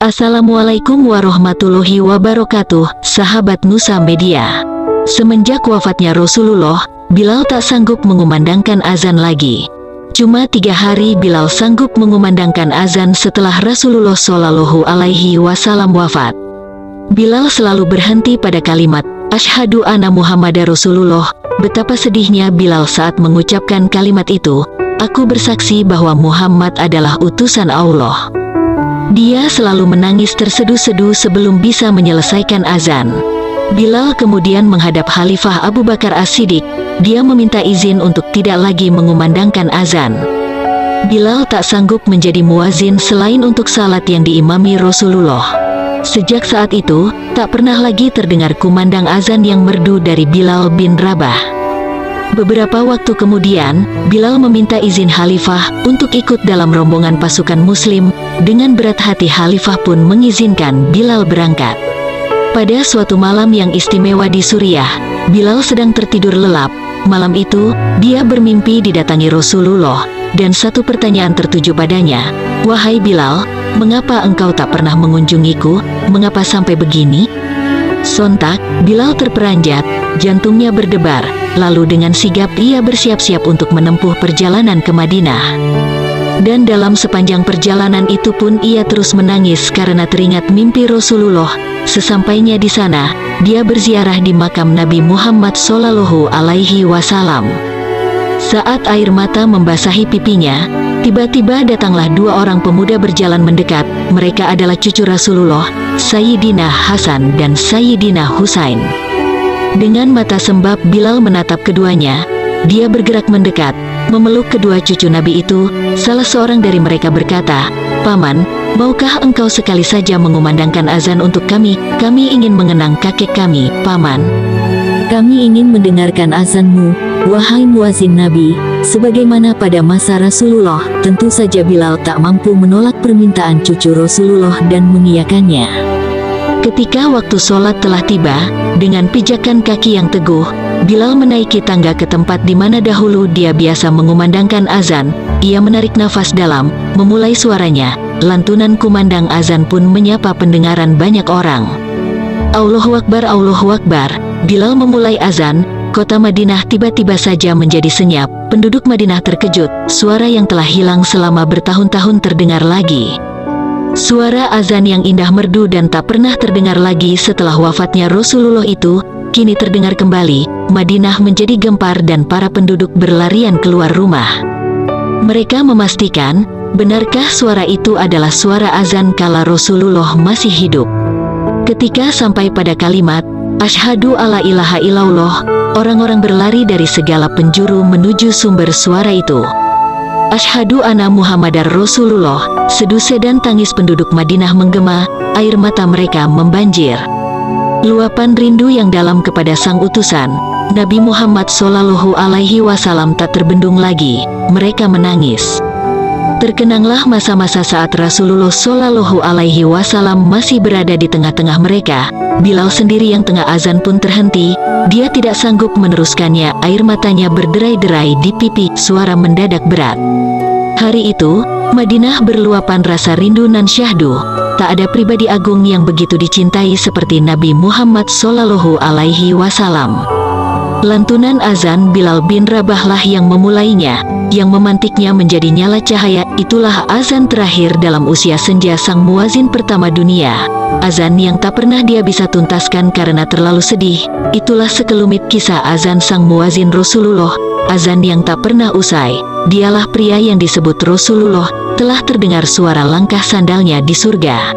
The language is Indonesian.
Assalamualaikum warahmatullahi wabarakatuh, sahabat Nusa Media. Semenjak wafatnya Rasulullah, Bilal tak sanggup mengumandangkan azan lagi. Cuma 3 hari Bilal sanggup mengumandangkan azan setelah Rasulullah Shallallahu Alaihi Wasallam wafat. Bilal selalu berhenti pada kalimat, Asyhadu anna Muhammadar Rasulullah. Betapa sedihnya Bilal saat mengucapkan kalimat itu, aku bersaksi bahwa Muhammad adalah utusan Allah. Dia selalu menangis terseduh-seduh sebelum bisa menyelesaikan azan. Bilal kemudian menghadap Khalifah Abu Bakar As-Siddiq. Dia meminta izin untuk tidak lagi mengumandangkan azan. Bilal tak sanggup menjadi muazin selain untuk salat yang diimami Rasulullah. Sejak saat itu, tak pernah lagi terdengar kumandang azan yang merdu dari Bilal bin Rabah. Beberapa waktu kemudian, Bilal meminta izin Khalifah untuk ikut dalam rombongan pasukan Muslim. Dengan berat hati Khalifah pun mengizinkan Bilal berangkat. Pada suatu malam yang istimewa di Suriah, Bilal sedang tertidur lelap. Malam itu, dia bermimpi didatangi Rasulullah, dan satu pertanyaan tertuju padanya, Wahai Bilal, mengapa engkau tak pernah mengunjungiku? Mengapa sampai begini? Sontak, Bilal terperanjat, jantungnya berdebar, lalu dengan sigap ia bersiap-siap untuk menempuh perjalanan ke Madinah. Dan dalam sepanjang perjalanan itu pun ia terus menangis karena teringat mimpi Rasulullah. Sesampainya di sana, dia berziarah di makam Nabi Muhammad Shallallahu Alaihi Wasallam. Saat air mata membasahi pipinya, tiba-tiba datanglah 2 orang pemuda berjalan mendekat. Mereka adalah cucu Rasulullah, Sayyidina Hasan dan Sayyidina Husain. Dengan mata sembab Bilal menatap keduanya. Dia bergerak mendekat, memeluk kedua cucu Nabi itu. Salah seorang dari mereka berkata, Paman, maukah engkau sekali saja mengumandangkan azan untuk kami? Kami ingin mengenang kakek kami, Paman. Kami ingin mendengarkan azanmu, wahai muazin Nabi. Sebagaimana pada masa Rasulullah, tentu saja Bilal tak mampu menolak permintaan cucu Rasulullah dan mengiyakannya. Ketika waktu sholat telah tiba, dengan pijakan kaki yang teguh, Bilal menaiki tangga ke tempat di mana dahulu dia biasa mengumandangkan azan. Ia menarik nafas dalam, memulai suaranya. Lantunan kumandang azan pun menyapa pendengaran banyak orang. Allahu Akbar, Allahu Akbar. Bilal memulai azan. Kota Madinah tiba-tiba saja menjadi senyap. Penduduk Madinah terkejut. Suara yang telah hilang selama bertahun-tahun terdengar lagi. Suara azan yang indah merdu dan tak pernah terdengar lagi setelah wafatnya Rasulullah itu, kini terdengar kembali. Madinah menjadi gempar dan para penduduk berlarian keluar rumah. Mereka memastikan, benarkah suara itu adalah suara azan kala Rasulullah masih hidup. Ketika sampai pada kalimat, Asyhadu alla ilaha illallah, orang-orang berlari dari segala penjuru menuju sumber suara itu. Asyhadu anna Muhammadar Rasulullah. Seduse dan tangis penduduk Madinah menggema, air mata mereka membanjir. Luapan rindu yang dalam kepada sang utusan, Nabi Muhammad Shallallahu Alaihi Wasallam tak terbendung lagi. Mereka menangis. Terkenanglah masa-masa saat Rasulullah Shallallahu Alaihi Wasallam masih berada di tengah-tengah mereka. Bilal sendiri yang tengah azan pun terhenti. Dia tidak sanggup meneruskannya. Air matanya berderai-derai di pipi. Suara mendadak berat. Hari itu, Madinah berluapan rasa rindu nan syahdu. Tak ada pribadi agung yang begitu dicintai seperti Nabi Muhammad Shallallahu Alaihi Wasallam. Lantunan azan Bilal bin Rabah lah yang memulainya, yang memantiknya menjadi nyala cahaya. Itulah azan terakhir dalam usia senja sang muazin pertama dunia. Azan yang tak pernah dia bisa tuntaskan karena terlalu sedih. Itulah sekelumit kisah azan sang muazin Rasulullah. Azan yang tak pernah usai. Dialah pria yang disebut Rasulullah. Telah terdengar suara langkah sandalnya di surga.